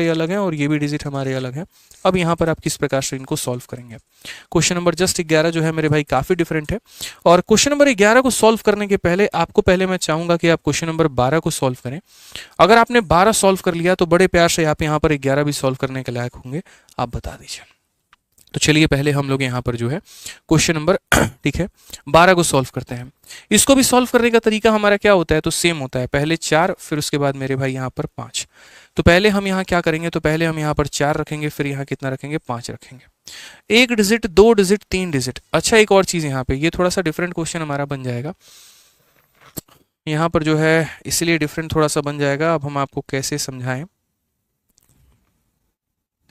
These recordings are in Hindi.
अलग हैं और ये भी डिजिट हमारे अलग हैं। अब यहाँ पर आप किस प्रकार से इनको सॉल्व करेंगे। क्वेश्चन नंबर जस्ट 11 जो है मेरे भाई काफ़ी डिफरेंट है। और क्वेश्चन नंबर 11 को सॉल्व करने के पहले आपको मैं चाहूँगा कि आप क्वेश्चन नंबर 12 को सॉल्व करें। अगर आपने 12 सॉल्व कर लिया तो बड़े प्यार से आप यहाँ पर 11 भी सॉल्व करने के लायक होंगे, आप बता दीजिए। तो चलिए पहले हम लोग यहाँ पर जो है क्वेश्चन नंबर ठीक है 12 को सॉल्व करते हैं। इसको भी सॉल्व करने का तरीका हमारा क्या होता है, तो सेम होता है, पहले 4 फिर उसके बाद मेरे भाई यहाँ पर 5। तो पहले हम यहाँ क्या करेंगे, तो पहले हम यहाँ पर 4 रखेंगे, फिर यहाँ कितना रखेंगे, 5 रखेंगे। 1 डिजिट, 2 डिजिट, 3 डिजिट। अच्छा एक और चीज़ यहाँ पे, ये थोड़ा सा डिफरेंट क्वेश्चन हमारा बन जाएगा यहाँ पर जो है, इसलिए डिफरेंट थोड़ा सा बन जाएगा। अब हम आपको कैसे समझाएं,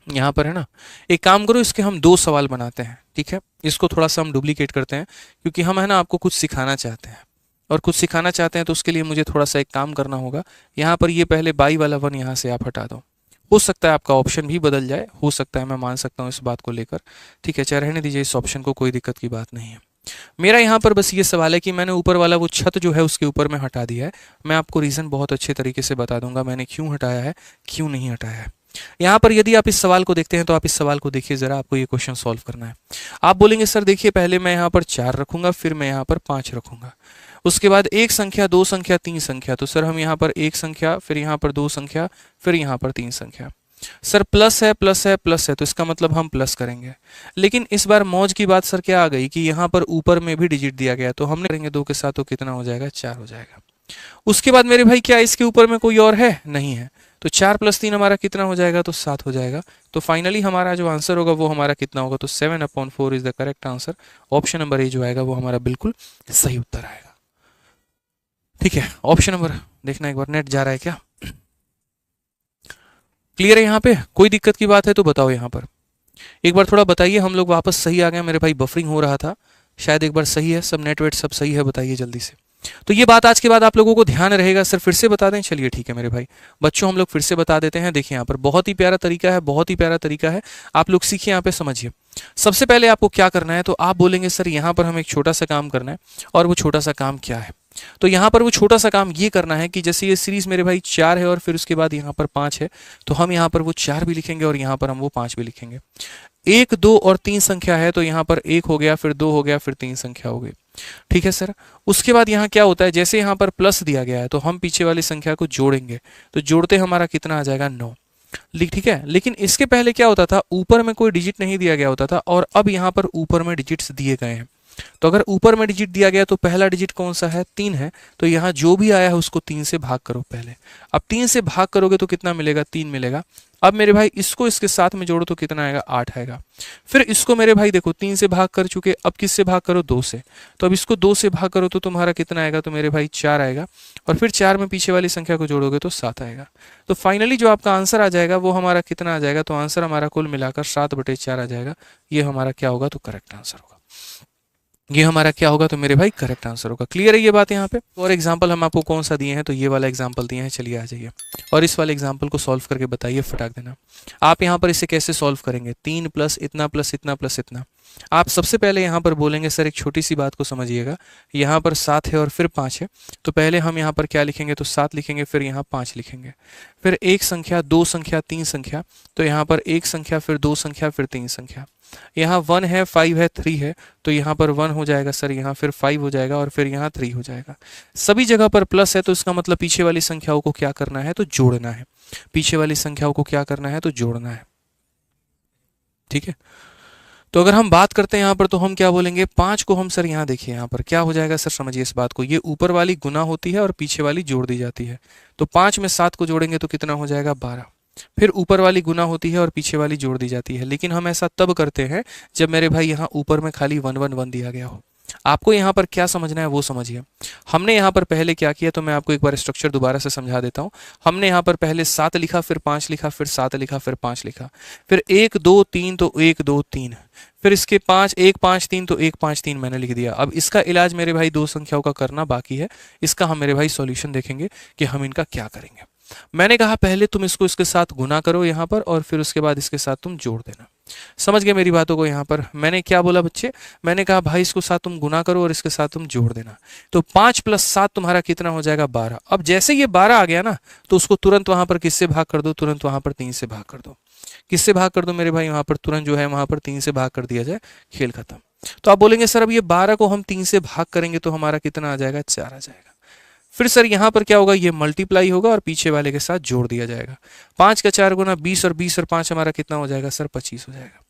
यहाँ पर है ना, एक काम करो, इसके हम 2 सवाल बनाते हैं, ठीक है। इसको थोड़ा सा हम डुप्लीकेट करते हैं क्योंकि हम है ना आपको कुछ सिखाना चाहते हैं, और कुछ सिखाना चाहते हैं तो उसके लिए मुझे थोड़ा सा एक काम करना होगा। यहाँ पर ये पहले बाई वाला 1 यहाँ से आप हटा दो। हो सकता है आपका ऑप्शन भी बदल जाए, हो सकता है, मैं मान सकता हूँ इस बात को लेकर, ठीक है। चाहे रहने दीजिए इस ऑप्शन को, कोई दिक्कत की बात नहीं है। मेरा यहाँ पर बस ये सवाल है कि मैंने ऊपर वाला वो छत जो है उसके ऊपर में हटा दिया है। मैं आपको रीज़न बहुत अच्छे तरीके से बता दूंगा मैंने क्यों हटाया है, क्यों नहीं हटाया है। यहाँ पर यदि आप इस सवाल को देखते हैं तो आप इस सवाल को देखिए ज़रा, आपको ये क्वेश्चन सॉल्व करना है। आप बोलेंगे सर देखिए पहले मैं यहाँ पर 4 रखूंगा, फिर मैं यहाँ पर 5 रखूंगा, उसके बाद 1 संख्या, 2 संख्या, 3 संख्या। तो सर हम यहाँ पर 1 संख्या, फिर यहाँ पर 2 संख्या, फिर यहाँ पर 3 संख्या। सर प्लस है, प्लस है, प्लस है, तो इसका मतलब हम प्लस करेंगे। लेकिन इस बार मौज की बात सर क्या आ गई कि यहाँ पर ऊपर में भी डिजिट दिया गया, तो हमने करेंगे 2 के साथ, तो कितना हो जाएगा, 4 हो जाएगा। उसके बाद मेरे भाई क्या इसके ऊपर में कोई और है, नहीं है, तो 4 + 3 हमारा कितना हो जाएगा, तो 7 हो जाएगा। तो फाइनली हमारा जो आंसर होगा वो हमारा कितना होगा, तो 7/4 is the correct answer. Option number A जो आएगा वो हमारा बिल्कुल सही उत्तर आएगा, ठीक है। ऑप्शन नंबर देखना एक बार, नेट जा रहा है क्या, क्लियर है यहाँ पे, कोई दिक्कत की बात है तो बताओ यहाँ पर एक बार थोड़ा बताइए। हम लोग वापस सही आ गए, मेरे भाई बफरिंग हो रहा था शायद, एक बार सही है सब, नेट वेट सब सही है, बताइए जल्दी से। तो ये बात आज के बाद आप लोगों को ध्यान रहेगा, सर फिर से बता दें, चलिए ठीक है मेरे भाई बच्चों, हम लोग फिर से बता देते हैं। देखिए यहाँ पर बहुत ही प्यारा तरीका है, बहुत ही प्यारा तरीका है, आप लोग सीखिए, यहाँ पे समझिए। सबसे पहले आपको क्या करना है, तो आप बोलेंगे सर यहाँ पर हमें एक छोटा सा काम करना है, और वो छोटा सा काम क्या है, तो यहाँ पर वो छोटा सा काम ये करना है कि जैसे ये सीरीज मेरे भाई 4 है और फिर उसके बाद यहाँ पर 5 है, तो हम यहाँ पर वो 4 भी लिखेंगे और यहाँ पर हम वो 5 भी लिखेंगे। 1, 2 और 3 संख्या है, तो यहाँ पर 1 हो गया, फिर 2 हो गया, फिर 3 संख्या हो गई, ठीक है सर। उसके बाद यहाँ क्या होता है, जैसे यहाँ पर प्लस दिया गया है तो हम पीछे वाली संख्या को जोड़ेंगे, तो जोड़ते हमारा कितना आ जाएगा, 9, ठीक है। लेकिन इसके पहले क्या होता था, ऊपर में कोई डिजिट नहीं दिया गया होता था, और अब यहाँ पर ऊपर में डिजिट्स दिए गए हैं। तो अगर ऊपर में डिजिट दिया गया तो पहला डिजिट कौन सा है, 3 है, तो यहाँ जो भी आया है उसको 3 से भाग करो पहले। अब 3 से भाग करोगे तो कितना मिलेगा, 3 मिलेगा। अब मेरे भाई इसको इसके साथ में जोड़ो तो कितना आएगा, 8 आएगा। फिर इसको मेरे भाई देखो 3 से भाग कर चुके, अब किससे भाग करो, 2 से, तो अब इसको 2 से भाग करो तो तुम्हारा कितना आएगा, तो मेरे भाई 4 आएगा, और फिर 4 में पीछे वाली संख्या को जोड़ोगे तो 7 आएगा। तो फाइनली जो आपका आंसर आ जाएगा वो हमारा कितना आ जाएगा, तो आंसर हमारा कुल मिलाकर 7/4 आ जाएगा। ये हमारा क्या होगा, तो करेक्ट आंसर होगा, ये हमारा क्या होगा, तो मेरे भाई करेक्ट आंसर होगा। क्लियर है ये बात यहाँ पे। और एग्जांपल हम आपको कौन सा दिए हैं, तो ये वाला एग्जांपल दिए हैं, चलिए आ जाइए और इस वाले एग्जांपल को सॉल्व करके बताइए, फटाक देना। आप यहाँ पर इसे कैसे सॉल्व करेंगे, 3 + इतना प्लस इतना प्लस इतना। आप सबसे पहले यहाँ पर बोलेंगे सर एक छोटी सी बात को समझिएगा, यहाँ पर 7 है और फिर 5 है, तो पहले हम यहाँ पर क्या लिखेंगे, तो 7 लिखेंगे, फिर यहाँ 5 लिखेंगे, फिर 1 संख्या, 2 संख्या, 3 संख्या, तो यहाँ पर 1 संख्या, फिर 2 संख्या, फिर 3 संख्या। यहाँ 1 है, 5 है, 3 है, तो यहाँ पर 1 हो जाएगा सर, यहाँ फिर 5 हो जाएगा, और फिर यहाँ 3 हो जाएगा। सभी जगह पर प्लस है, तो इसका मतलब पीछे वाली संख्याओं को क्या करना है, तो जोड़ना है। पीछे वाली संख्याओं को क्या करना है, तो जोड़ना है, ठीक है। तो अगर हम बात करते हैं यहाँ पर, तो हम क्या बोलेंगे, 5 को हम सर यहाँ देखिए, यहाँ पर क्या हो जाएगा सर, समझिए इस बात को, ये ऊपर वाली गुना होती है और पीछे वाली जोड़ दी जाती है, तो 5 में 7 को जोड़ेंगे तो कितना हो जाएगा, 12। फिर ऊपर वाली गुना होती है और पीछे वाली जोड़ दी जाती है, लेकिन हम ऐसा तब करते हैं जब मेरे भाई यहाँ ऊपर में खाली 1 1 1 दिया गया हो। आपको यहाँ पर क्या समझना है वो समझिए। हमने यहाँ पर पहले क्या किया, तो मैं आपको एक बार स्ट्रक्चर दोबारा से समझा देता हूँ। हमने यहाँ पर पहले 7 लिखा, फिर 5 लिखा, फिर 7 लिखा, फिर 5 लिखा, फिर 1 2 3, तो 1 2 3, फिर इसके 5 1 5 3, तो 1 5 3 मैंने लिख दिया। अब इसका इलाज मेरे भाई 2 संख्याओं का करना बाकी है, इसका हम मेरे भाई सॉल्यूशन देखेंगे कि हम इनका क्या करेंगे। मैंने कहा पहले तुम इसको इसके साथ गुना करो यहाँ पर, और फिर उसके बाद इसके साथ तुम जोड़ देना। समझ गए मेरी बातों को? यहाँ पर मैंने क्या बोला बच्चे, मैंने कहा भाई इसको साथ तुम गुना करो और इसके साथ तुम जोड़ देना। तो 5 + 7 तुम्हारा कितना हो जाएगा 12। अब जैसे ये 12 आ गया ना तो उसको तुरंत वहां पर किससे भाग कर दो, तुरंत वहां पर 3 से भाग कर दो। किससे भाग कर दो मेरे भाई, वहां पर तुरंत जो है वहां पर 3 से भाग कर दिया जाए, खेल खत्म। तो आप बोलेंगे सर अब ये 12 को हम 3 से भाग करेंगे तो हमारा कितना आ जाएगा, 4 आ जाएगा। फिर सर यहाँ पर क्या होगा, ये मल्टीप्लाई होगा और पीछे वाले के साथ जोड़ दिया जाएगा। 5 का 4 गुना 20 और 20 और 5 हमारा कितना हो जाएगा सर, 25 हो जाएगा।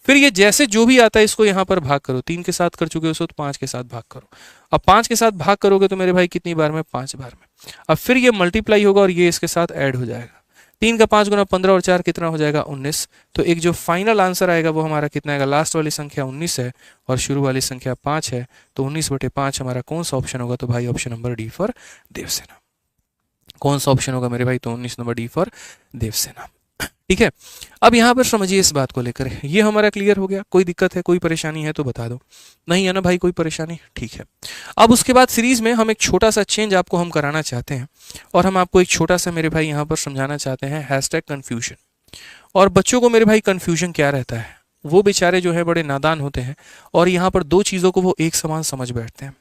फिर ये जैसे जो भी आता है इसको यहाँ पर भाग करो, 3 के साथ कर चुके हो तो 5 के साथ भाग करो। अब 5 के साथ भाग करोगे तो मेरे भाई कितनी बार में, 5 बार में। अब फिर ये मल्टीप्लाई होगा और ये इसके साथ ऐड हो जाएगा। 3 का 5 गुना 15 और 4 कितना हो जाएगा, 19। तो एक जो फाइनल आंसर आएगा वो हमारा कितना आएगा, लास्ट वाली संख्या 19 है और शुरू वाली संख्या 5 है। तो 19/5 हमारा कौन सा ऑप्शन होगा, तो भाई option number D for Devsena. कौन सा ऑप्शन होगा मेरे भाई, तो 19 नंबर डी फॉर देवसेना। ठीक है, अब यहाँ पर समझिए इस बात को लेकर, ये हमारा क्लियर हो गया। कोई दिक्कत है, कोई परेशानी है तो बता दो। नहीं है ना भाई कोई परेशानी, ठीक है। अब उसके बाद सीरीज में हम एक छोटा सा चेंज आपको हम कराना चाहते हैं और हम आपको एक छोटा सा मेरे भाई यहाँ पर समझाना चाहते हैं, #कन्फ्यूजन। और बच्चों को मेरे भाई कन्फ्यूजन क्या रहता है, वो बेचारे जो है बड़े नादान होते हैं और यहाँ पर दो चीज़ों को वो एक समान समझ बैठते हैं।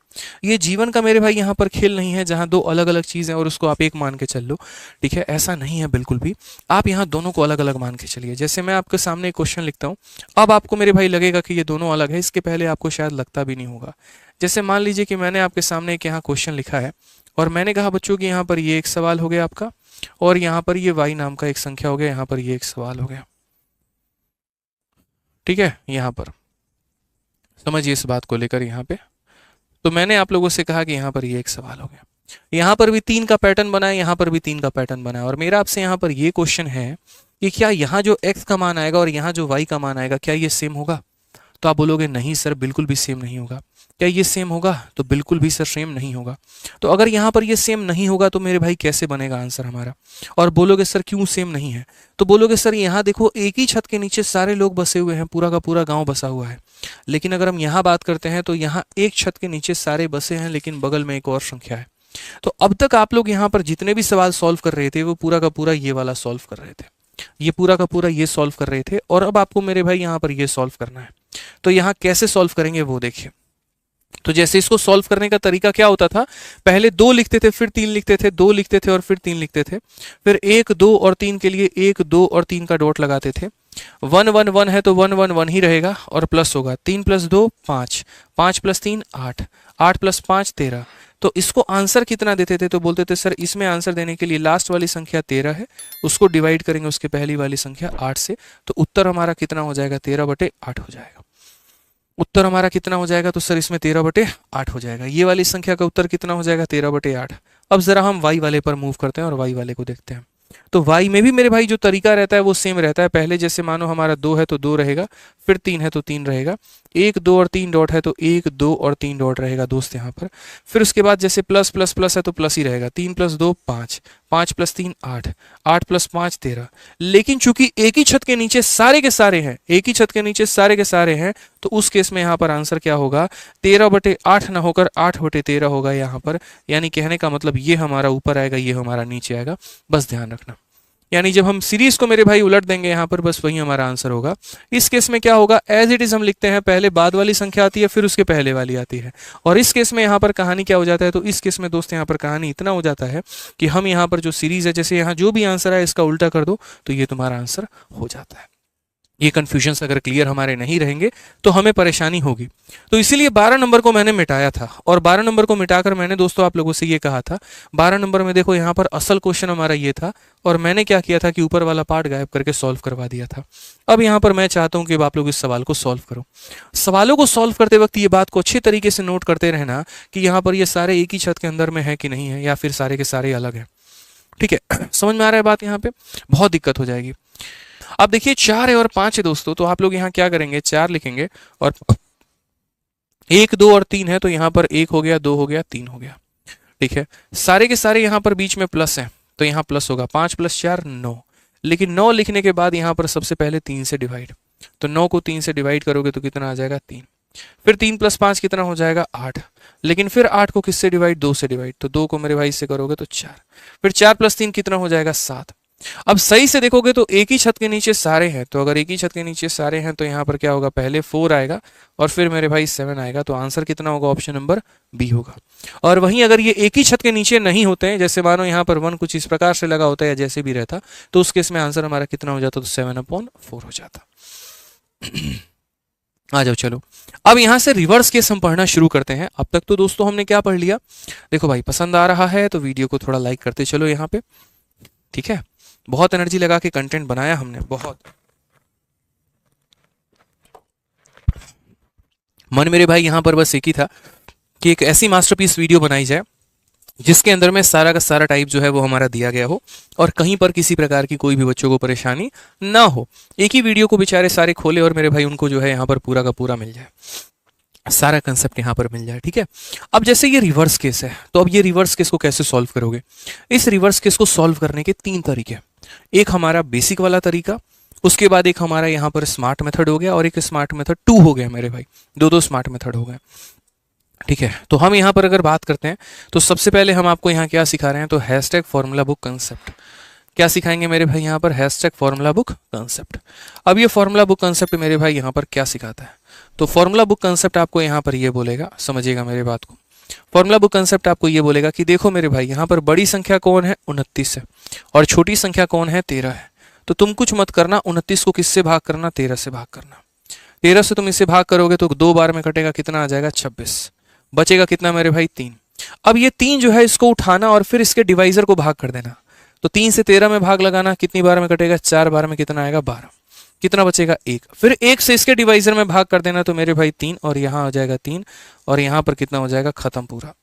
ये जीवन का मेरे भाई यहाँ पर खेल नहीं है जहाँ दो अलग अलग चीज़ें और उसको आप एक मान के चल लो, ठीक है, ऐसा नहीं है बिल्कुल भी। आप यहाँ दोनों को अलग अलग मान के चलिए। जैसे मैं आपके सामने एक क्वेश्चन लिखता हूँ, अब आपको मेरे भाई लगेगा कि ये दोनों अलग है, इसके पहले आपको शायद लगता भी नहीं होगा। जैसे मान लीजिए कि मैंने आपके सामने एक यहाँ क्वेश्चन लिखा है और मैंने कहा बच्चों कि यहाँ पर ये एक सवाल हो गया आपका और यहाँ पर ये y नाम का एक संख्या हो गया, यहाँ पर ये एक सवाल हो गया, ठीक है। यहाँ पर समझिए इस बात को लेकर, यहाँ पे तो मैंने आप लोगों से कहा कि यहाँ पर ये एक सवाल हो गया, यहाँ पर भी 3 का पैटर्न बना है, यहाँ पर भी 3 का पैटर्न बना है और मेरा आपसे यहाँ पर ये क्वेश्चन है कि क्या यहाँ जो x का मान आएगा और यहाँ जो y का मान आएगा क्या ये सेम होगा। तो आप बोलोगे नहीं सर बिल्कुल भी सेम नहीं होगा। क्या ये सेम होगा, तो बिल्कुल भी सर सेम नहीं होगा। तो अगर यहाँ पर ये सेम नहीं होगा तो मेरे भाई कैसे बनेगा आंसर हमारा। और बोलोगे सर क्यों सेम नहीं है, तो बोलोगे सर यहाँ देखो एक ही छत के नीचे सारे लोग बसे हुए हैं, पूरा का पूरा गांव बसा हुआ है। लेकिन अगर हम यहाँ बात करते हैं तो यहाँ एक छत के नीचे सारे बसे हैं लेकिन बगल में एक और संख्या है। तो अब तक आप लोग यहाँ पर जितने भी सवाल सॉल्व कर रहे थे वो पूरा का पूरा ये वाला सॉल्व कर रहे थे, ये पूरा का पूरा ये सॉल्व कर रहे थे और अब आपको मेरे भाई यहाँ पर ये सॉल्व करना है। तो यहाँ कैसे सॉल्व करेंगे वो देखिए। तो जैसे इसको सॉल्व करने का तरीका क्या होता था, पहले 2 लिखते थे फिर 3 लिखते थे, 2 लिखते थे और फिर 3 लिखते थे, फिर 1 2 और 3 के लिए 1 2 और 3 का डॉट लगाते थे। 1 1 1 है तो 1 1 1 ही रहेगा और प्लस होगा 3 + 2 5, 5 + 3 8, 8 + 5 13। तो इसको आंसर कितना देते थे, तो बोलते थे सर इसमें आंसर देने के लिए लास्ट वाली संख्या 13 है, उसको डिवाइड करेंगे उसके पहली वाली संख्या 8 से, तो उत्तर हमारा कितना हो जाएगा 13/8 हो जाएगा। उत्तर हमारा कितना हो जाएगा, तो सर इसमें 13/8 हो जाएगा। ये वाली संख्या का उत्तर कितना हो जाएगा 13/8। अब जरा हम y वाले पर मूव करते हैं और y वाले को देखते हैं। तो y में भी मेरे भाई जो तरीका रहता है वो सेम रहता है। पहले जैसे मानो हमारा 2 है तो 2 रहेगा, फिर 3 है तो 3 रहेगा, 1 2 और 3 डॉट है तो 1 2 और 3 डॉट रहेगा दोस्त यहाँ पर। फिर उसके बाद जैसे प्लस प्लस प्लस है तो प्लस ही रहेगा, 3 + 2 5, 5 + 3 8, 8 + 5 13। लेकिन चूंकि एक ही छत के नीचे सारे के सारे हैं, एक ही छत के नीचे सारे के सारे हैं, तो उस केस में यहाँ पर आंसर क्या होगा 13/8 ना होकर 8/13 होगा यहाँ पर। यानी कहने का मतलब ये हमारा ऊपर आएगा, ये हमारा नीचे आएगा, बस ध्यान रखना। यानी जब हम सीरीज को मेरे भाई उलट देंगे यहाँ पर, बस वही हमारा आंसर होगा। इस केस में क्या होगा, एज इट इज हम लिखते हैं, पहले बाद वाली संख्या आती है फिर उसके पहले वाली आती है। और इस केस में यहाँ पर कहानी क्या हो जाता है, तो इस केस में दोस्त यहाँ पर कहानी इतना हो जाता है कि हम यहाँ पर जो सीरीज है, जैसे यहाँ जो भी आंसर है इसका उल्टा कर दो तो ये तुम्हारा आंसर हो जाता है। ये कन्फ्यूजन्स अगर क्लियर हमारे नहीं रहेंगे तो हमें परेशानी होगी। तो इसीलिए 12 नंबर को मैंने मिटाया था और 12 नंबर को मिटाकर मैंने दोस्तों आप लोगों से ये कहा था, 12 नंबर में देखो यहाँ पर असल क्वेश्चन हमारा ये था और मैंने क्या किया था कि ऊपर वाला पार्ट गायब करके सॉल्व करवा दिया था। अब यहाँ पर मैं चाहता हूँ कि आप लोग इस सवाल को सॉल्व करो। सवालों को सॉल्व करते वक्त ये बात को अच्छे तरीके से नोट करते रहना कि यहाँ पर ये सारे एक ही छत के अंदर में है कि नहीं है, या फिर सारे के सारे अलग है। ठीक है, समझ में आ रहा है बात, यहाँ पे बहुत दिक्कत हो जाएगी। अब देखिए 4 है और 5 है दोस्तों, तो आप लोग यहाँ क्या करेंगे, 4 लिखेंगे और 1 2 और 3 है तो यहाँ पर 1 हो गया, 2 हो गया, 3 हो गया। ठीक है, सारे के सारे यहाँ पर बीच में प्लस हैं तो यहाँ प्लस होगा, 5 + 4 9। लेकिन 9 लिखने के बाद यहाँ पर सबसे पहले 3 से डिवाइड, तो 9 को 3 से डिवाइड करोगे तो कितना आ जाएगा 3। फिर 3 + 5 कितना हो जाएगा 8। लेकिन फिर 8 को किससे डिवाइड, 2 से डिवाइड, तो 2 को मेरे भाई से करोगे तो 4। फिर 4 + 3 कितना हो जाएगा 7। अब सही से देखोगे तो एक ही छत के नीचे सारे हैं, तो अगर एक ही छत के नीचे सारे हैं तो यहाँ पर क्या होगा, पहले 4 आएगा और फिर मेरे भाई 7 आएगा, तो आंसर कितना होगा, ऑप्शन नंबर बी होगा। और वहीं अगर ये एक ही छत के नीचे नहीं होते हैं, जैसे मानो यहाँ पर 1 कुछ इस प्रकार से लगा होता है या जैसे भी रहता, तो उस केस में आंसर हमारा कितना हो जाता, तो 7/4 हो जाता। आ जाओ चलो, अब यहां से रिवर्स केस हम पढ़ना शुरू करते हैं। अब तक तो दोस्तों हमने क्या पढ़ लिया, देखो भाई पसंद आ रहा है तो वीडियो को थोड़ा लाइक करते चलो यहाँ पे, ठीक है। बहुत एनर्जी लगा के कंटेंट बनाया हमने, बहुत मन मेरे भाई यहाँ पर बस एक ही था कि एक ऐसी मास्टरपीस वीडियो बनाई जाए जिसके अंदर में सारा का सारा टाइप जो है वो हमारा दिया गया हो और कहीं पर किसी प्रकार की कोई भी बच्चों को परेशानी ना हो। एक ही वीडियो को बेचारे सारे खोले और मेरे भाई उनको जो है यहाँ पर पूरा का पूरा मिल जाए, सारा कंसेप्ट यहाँ पर मिल जाए, ठीक है। अब जैसे ये रिवर्स केस है, तो अब ये रिवर्स केस को कैसे सॉल्व करोगे। इस रिवर्स केस को सॉल्व करने के 3 तरीके, एक हमारा बेसिक वाला तरीका, उसके बाद एक हमारा यहाँ पर स्मार्ट मेथड हो गया और एक स्मार्ट मेथड 2 हो गया मेरे भाई, दो स्मार्ट मेथड हो गए, ठीक है। तो हम यहाँ पर अगर बात करते हैं तो सबसे पहले हम आपको यहाँ क्या सिखा रहे हैं, तो हैशटैग फॉर्मूला बुक कंसेप्ट क्या सिखाएंगे मेरे भाई यहाँ पर, हैशटैग फॉर्मूला बुक कंसेप्ट। अब ये फॉर्मूला बुक कंसेप्ट मेरे भाई यहाँ पर क्या सिखाता है, तो फॉर्मूला बुक कंसेप्ट आपको यहाँ पर ये बोलेगा, समझिएगा मेरे बात को, फॉर्मूला बुक कंसेप्ट आपको ये बोलेगा कि देखो मेरे भाई यहाँ पर बड़ी संख्या कौन है, 29 है, और छोटी संख्या कौन है, 13 है। तो तुम कुछ मत करना, 29 को किससे भाग करना, 13 से भाग करना। 13 से तुम इससे भाग करोगे तो 2 बार में कटेगा, कितना आ जाएगा, 26, बचेगा कितना मेरे भाई, 3। अब ये 3 जो है इसको उठाना और फिर इसके डिवाइजर को भाग कर देना, तो 3 से 13 में भाग लगाना, कितनी बार में कटेगा, 4 बार में, कितना आएगा, 12, कितना बचेगा, 1। फिर 1 से इसके डिवाइजर में भाग कर देना, तो मेरे भाई 3, और यहाँ आ जाएगा 3, और यहाँ पर कितना हो जाएगा, खत्म पूरा।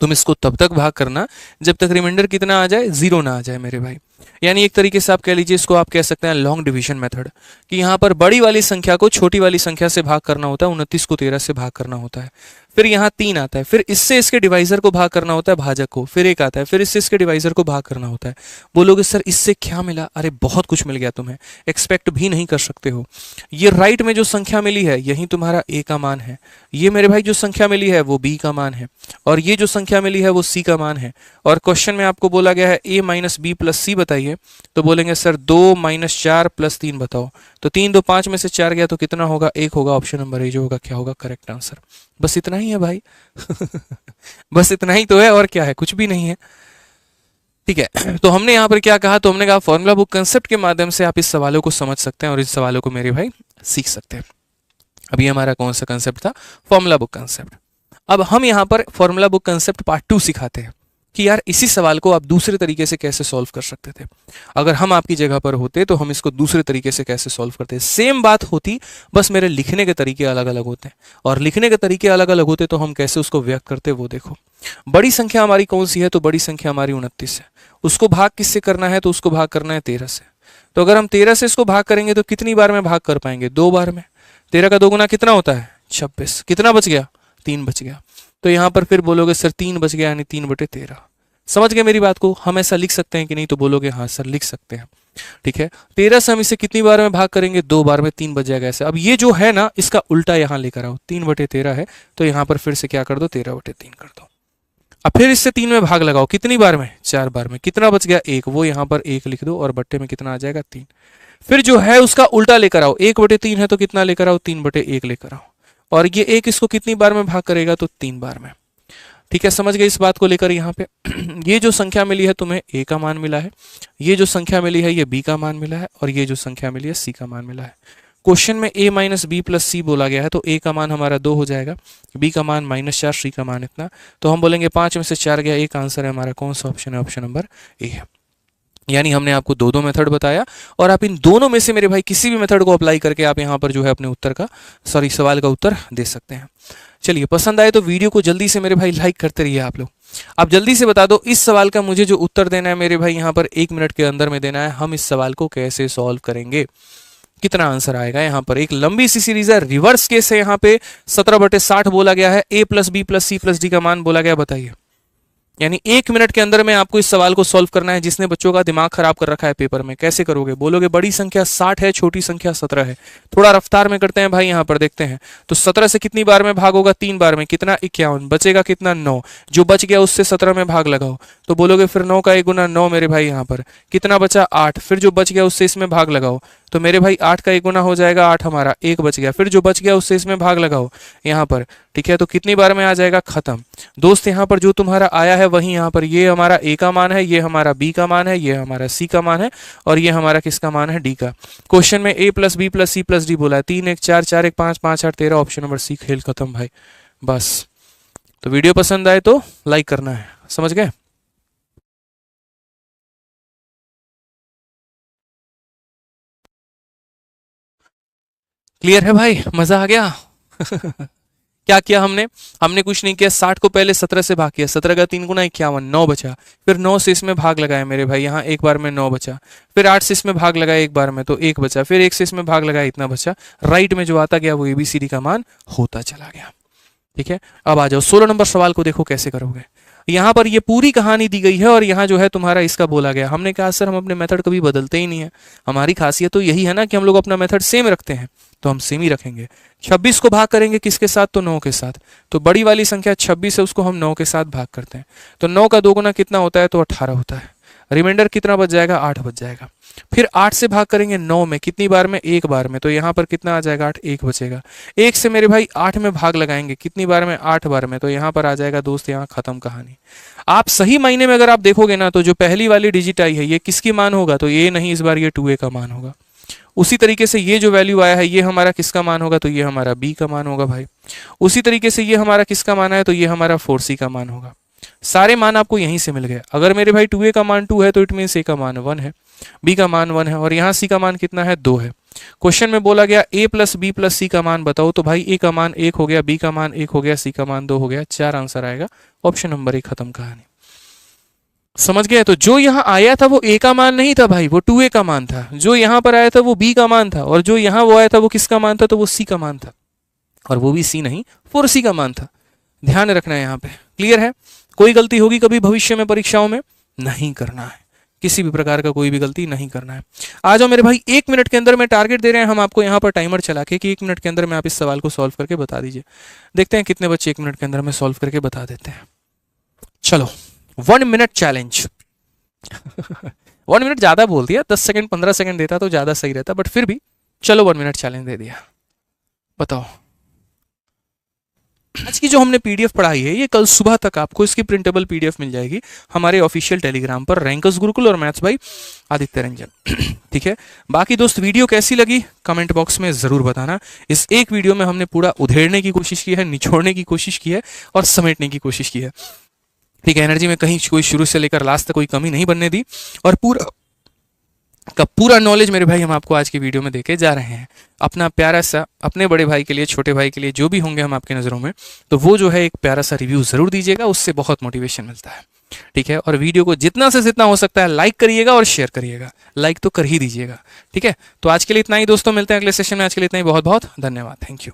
तुम इसको तब तक भाग करना जब तक रिमाइंडर कितना आ जाए, 0 ना आ जाए मेरे भाई। यानी एक तरीके से आप कह लीजिए, इसको आप कह सकते हैं लॉन्ग डिवीजन मेथड, कि यहाँ पर बड़ी वाली संख्या को छोटी वाली संख्या से भाग करना होता है, 29 को 13 से भाग करना होता है, फिर यहाँ 3 आता है, फिर इससे इसके डिवाइजर को भाग करना होता है, भाजक को, फिर 1 आता है, फिर इससे इसके डिवाइजर को भाग करना होता है। बोलोगे सर इससे क्या मिला, अरे बहुत कुछ मिल गया तुम्हें, एक्सपेक्ट भी नहीं कर सकते हो। ये राइट में जो संख्या मिली है यही तुम्हारा ए का मान है, ये मेरे भाई जो संख्या मिली है वो बी का मान है, और ये जो संख्या मिली है वो सी का मान है। और क्वेश्चन में आपको बोला गया है a माइनस बी प्लस सी बताइए, तो बोलेंगे सर 2 माइनस 4 प्लस 3 बताओ, तो 3 2 5 में से 4 गया तो कितना होगा, 1 होगा, ऑप्शन नंबर ए जो होगा क्या होगा, करेक्ट आंसर। बस इतना ही है भाई बस इतना ही तो है, और क्या है, कुछ भी नहीं है, ठीक है। तो हमने यहाँ पर क्या कहा, तो हमने कहा फॉर्मूला बुक कंसेप्ट के माध्यम से आप इस सवालों को समझ सकते हैं और इस सवालों को मेरे भाई सीख सकते हैं। अभी हमारा कौन सा कंसेप्ट था, फॉर्मूला बुक कंसेप्ट। अब हम यहाँ पर फॉर्मूला बुक कंसेप्ट पार्ट 2 सिखाते हैं कि यार इसी सवाल को आप दूसरे तरीके से कैसे सॉल्व कर सकते थे। अगर हम आपकी जगह पर होते तो हम इसको दूसरे तरीके से कैसे सॉल्व करते, सेम बात होती, बस मेरे लिखने के तरीके अलग अलग होते हैं, और लिखने के तरीके अलग अलग होते तो हम कैसे उसको व्यक्त करते वो देखो। बड़ी संख्या हमारी कौन सी है, तो बड़ी संख्या हमारी 29 है, उसको भाग किससे करना है, तो उसको भाग करना है 13 से। तो अगर हम 13 से इसको भाग करेंगे तो कितनी बार में भाग कर पाएंगे, 2 बार में। 13 का 2 गुना कितना होता है, 26, कितना बच गया, 3 बच गया। तो यहाँ पर फिर बोलोगे सर 3 बच गया, यानी 3/13। समझ गए मेरी बात को, हम ऐसा लिख सकते हैं कि नहीं, तो बोलोगे हाँ सर लिख सकते हैं, ठीक है। 13 से हम इसे कितनी बार में भाग करेंगे, 2 बार में, 3 बच जाएगा ऐसे। अब ये जो है ना इसका उल्टा यहाँ लेकर आओ, 3/13 है तो यहाँ पर फिर से क्या कर दो, 13/3 कर दो। अब फिर इससे 3 में भाग लगाओ, कितनी बार में, 4 बार में, कितना बच गया, 1, वो यहाँ पर 1 लिख दो और बट्टे में कितना आ जाएगा, 3। फिर जो है उसका उल्टा लेकर आओ, 1/3 है तो कितना लेकर आओ, 3/1 लेकर आओ, और ये 1 इसको कितनी बार में भाग करेगा, तो 3 बार में, ठीक है। समझ गए इस बात को लेकर यहाँ पे ये जो संख्या मिली है तुम्हें ए का मान मिला है, ये जो संख्या मिली है ये बी का मान मिला है, और ये जो संख्या मिली है सी का मान मिला है। क्वेश्चन में a माइनस बी प्लस सी बोला गया है, तो a का मान हमारा 2 हो जाएगा, b का मान -4, c का मान इतना, तो हम बोलेंगे 5 में से 4 गया, एक आंसर है हमारा, कौन सा ऑप्शन है, ऑप्शन नंबर ए है। यानी हमने आपको दो मेथड बताया, और आप इन दोनों में से मेरे भाई किसी भी मेथड को अप्लाई करके आप यहाँ पर जो है अपने उत्तर का, सवाल का उत्तर दे सकते हैं। चलिए, पसंद आए तो वीडियो को जल्दी से मेरे भाई लाइक करते रहिए आप लोग। आप जल्दी से बता दो, इस सवाल का मुझे जो उत्तर देना है मेरे भाई यहाँ पर 1 मिनट के अंदर में देना है। हम इस सवाल को कैसे सॉल्व करेंगे, कितना आंसर आएगा। यहाँ पर एक लंबी सी सीरीज है, रिवर्स केस है, यहाँ पे 17/60 बोला गया है, a plus B plus C plus D का मान बोला गया, बताइए यानी 1 मिनट के अंदर में आपको इस सवाल को सॉल्व करना है, जिसने बच्चों का दिमाग खराब कर रखा है पेपर में। कैसे करोगे? बोलोगे बड़ी संख्या 60 है, छोटी संख्या 17 है। थोड़ा रफ्तार में करते हैं भाई, यहाँ पर देखते हैं। तो 17 से कितनी बार में भाग होगा? 3 बार में। कितना? 51। बचेगा कितना? 9। जो बच गया उससे 17 में भाग लगाओ। तो बोलोगे फिर 9 का 1 गुना 9 मेरे भाई, यहाँ पर कितना बचा? 8। फिर जो बच गया उससे इसमें भाग लगाओ। तो मेरे भाई 8 का 1 गुना हो जाएगा 8, हमारा 1 बच गया। फिर जो बच गया उससे इसमें भाग लगाओ यहाँ पर, ठीक है। तो कितनी बार में आ जाएगा? खत्म। दोस्त यहाँ पर जो तुम्हारा आया है वही यहाँ पर, ये हमारा ए का मान है, ये हमारा बी का मान है, ये हमारा सी का मान है, और ये हमारा किसका मान है? डी का। क्वेश्चन में a plus B plus C plus D बोला है। 3 1 4 4 1 5 5 8 13, ऑप्शन नंबर सी। खेल खत्म भाई, बस। तो वीडियो पसंद आए तो लाइक करना है, समझ गए? क्लियर है भाई? मजा आ गया? क्या किया हमने? हमने कुछ नहीं किया। 60 को पहले 17 से भाग किया। 17 का 3 गुना 51, 9 बचा। फिर 9 से इसमें भाग लगाया मेरे भाई, यहाँ एक बार में 9 बचा। फिर 8 से इसमें भाग लगाया एक बार में, तो 1 बचा। फिर 1 से इसमें भाग लगाया, इतना बचा। राइट में जो आता गया वो ABCD का मान होता चला गया, ठीक है। अब आ जाओ 16 नंबर सवाल को, देखो कैसे करोगे। यहाँ पर ये पूरी कहानी दी गई है और यहाँ जो है तुम्हारा इसका बोला गया। हमने कहा सर हम अपने मेथड कभी बदलते ही नहीं है, हमारी खासियत तो यही है ना कि हम लोग अपना मेथड सेम रखते हैं, तो हम सेम ही रखेंगे। 26 को भाग करेंगे किसके साथ? तो 9 के साथ। तो बड़ी वाली संख्या 26 है, उसको हम 9 के साथ भाग करते हैं। तो 9 का 2 गुना कितना होता है? तो 18 होता है। रिमाइंडर कितना बच जाएगा? 8 बच जाएगा। फिर 8 से भाग करेंगे 9 में, कितनी बार में? एक बार में। तो यहाँ पर कितना आ जाएगा? 8, 1 बचेगा। 1 से मेरे भाई 8 में भाग लगाएंगे, कितनी बार में? 8 बार में। तो यहाँ पर आ जाएगा दोस्त, यहाँ खत्म कहानी। आप सही मायने में अगर आप देखोगे ना, तो जो पहली वाली डिजिट आई है ये किसकी मान होगा? तो ये नहीं, इस बार ये 2a का मान होगा। उसी तरीके से ये जो वैल्यू आया है ये हमारा किसका मान होगा? तो ये हमारा b का मान होगा भाई। उसी तरीके से ये हमारा किसका मान है? तो ये हमारा 4c का मान होगा। सारे मान आपको यहीं से मिल गए। अगर मेरे भाई 2a का मान 2 है तो इट मीन a का मान 1 है, b का मान 1 है, और यहाँ c का मान कितना है? 2 है। क्वेश्चन में बोला गया a प्लस बी प्लस सी का मान बताओ। तो भाई a का मान 1 हो गया, b का मान 1 हो गया, c का मान 2 हो गया। 4 आंसर आएगा, ऑप्शन नंबर 1। खत्म कहानी, समझ गए? तो जो यहाँ आया था वो a का मान नहीं था भाई, वो 2a का मान था। जो यहाँ पर आया था वो b का मान था, और जो यहाँ वो आया था वो किसका मान था? तो वो c का मान था, और वो भी c नहीं 4c का मान था। ध्यान रखना है यहाँ पे, क्लियर है? कोई गलती होगी कभी भविष्य में परीक्षाओं में? नहीं करना है, किसी भी प्रकार का कोई भी गलती नहीं करना है। आ जाओ मेरे भाई, 1 मिनट के अंदर में टारगेट दे रहे हैं हम आपको यहाँ पर टाइमर चला के कि 1 मिनट के अंदर में आप इस सवाल को सॉल्व करके बता दीजिए। देखते हैं कितने बच्चे 1 मिनट के अंदर में सॉल्व करके बता देते हैं। चलो 1 मिनट चैलेंज। 1 मिनट ज्यादा बोल दिया, 10 सेकंड 15 सेकंड देता तो ज्यादा सही रहता, बट फिर भी चलो 1 मिनट चैलेंज दे दिया। बताओ, आज की जो हमने पीडीएफ पढ़ाई है ये कल सुबह तक आपको इसकी प्रिंटेबल पीडीएफ मिल जाएगी हमारे ऑफिशियल टेलीग्राम पर, रैंकर्स गुरुकुल और मैथ्स बाय आदित्य रंजन। ठीक है, बाकी दोस्त वीडियो कैसी लगी कमेंट बॉक्स में जरूर बताना। इस एक वीडियो में हमने पूरा उधेड़ने की कोशिश की है, निचोड़ने की कोशिश की है और समेटने की कोशिश की है। ठीक है, एनर्जी में कहीं कोई शुरू से लेकर लास्ट तक कोई कमी नहीं बनने दी, और पूरा का पूरा नॉलेज मेरे भाई हम आपको आज की वीडियो में देके जा रहे हैं। अपना प्यारा सा अपने बड़े भाई के लिए, छोटे भाई के लिए, जो भी होंगे हम आपके नज़रों में, तो वो जो है एक प्यारा सा रिव्यू ज़रूर दीजिएगा, उससे बहुत मोटिवेशन मिलता है। ठीक है, और वीडियो को जितना से जितना हो सकता है लाइक करिएगा और शेयर करिएगा। लाइक तो कर ही दीजिएगा। ठीक है, तो आज के लिए इतना ही दोस्तों, मिलते हैं अगले सेशन में। आज के लिए इतना ही, बहुत बहुत धन्यवाद, थैंक यू।